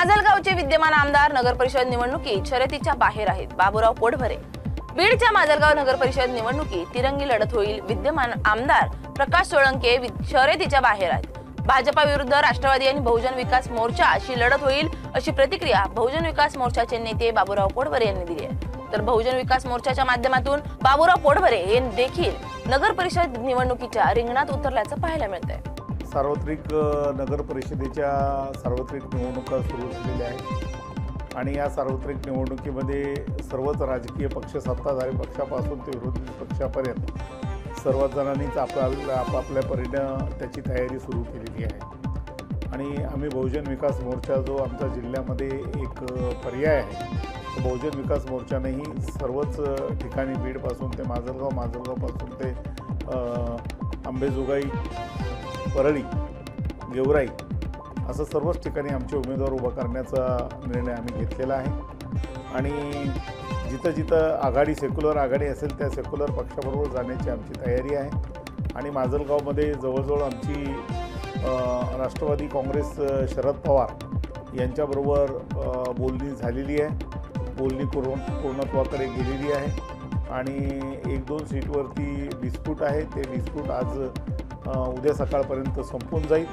माजलगावचे विद्यमान आमदार नगर परिषद निवडणुकीत शर्यतीच्या बाहेर आहेत। बाबूराव पोटभरे बीडच्या माजलगाव नगर परिषद निवडणुकीत तिरंगी लढत होईल। विद्यमान आमदार प्रकाश सोळंके शर्यतीच्या बाहेर आहेत। भाजपा विरुद्ध राष्ट्रवादी आणि बहुजन विकास मोर्चा अशी लढत होईल अशी प्रतिक्रिया बहुजन विकास मोर्चाचे नेते बाबूराव पोटभरे यांनी दिली आहे। तर बहुजन विकास मोर्चाच्या माध्यमातून बाबूराव पोटभरे हे देखील नगर परिषद निवडणुकीच्या रिंगणात उतरल्याचं पाहायला मिळतंय। सार्वत्रिक नगर परिषदेच्या सार्वत्रिक निवडणुका सुरू झालेल्या आहेत आणि या सार्वत्रिक निवडणुकीमध्ये सर्वच राजकीय पक्ष सत्ताधारी पक्षापासून ते विरोधी पक्षापर्यंत सर्वच जणांनीच आपापल्या परीनं त्याची तयारी सुरू केलेली आहे। आणि आम्ही बहुजन विकास मोर्चा जो आमच्या जिल्ह्यामध्ये एक पर्याय आहे, बहुजन विकास मोर्चानेही सर्वच ठिकाणी बीडपासून ते माजलगावपासून ते अंबेजोगाई, परळी, गेवराई असं सर्वच ठिकाणी आमचे उमेदवार उभा करण्याचा निर्णय आम्ही घेतलेला आहे। आणि जिथं जिथं आघाडी सेक्युलर आघाडी असेल त्या सेक्युलर पक्षाबरोबर जाण्याची आमची तयारी आहे। आणि माजलगावमध्ये जवळजवळ आमची राष्ट्रवादी काँग्रेस शरद पवार यांच्याबरोबर बोलणी झालेली आहे, बोलणी पूर्णत्वाकडे गेलेली आहे। आणि 1-2 सीटवरती डिस्प्यूट आहे, ते डिस्प्यूट आज उद्या सकाळपर्यंत संपून जाईल।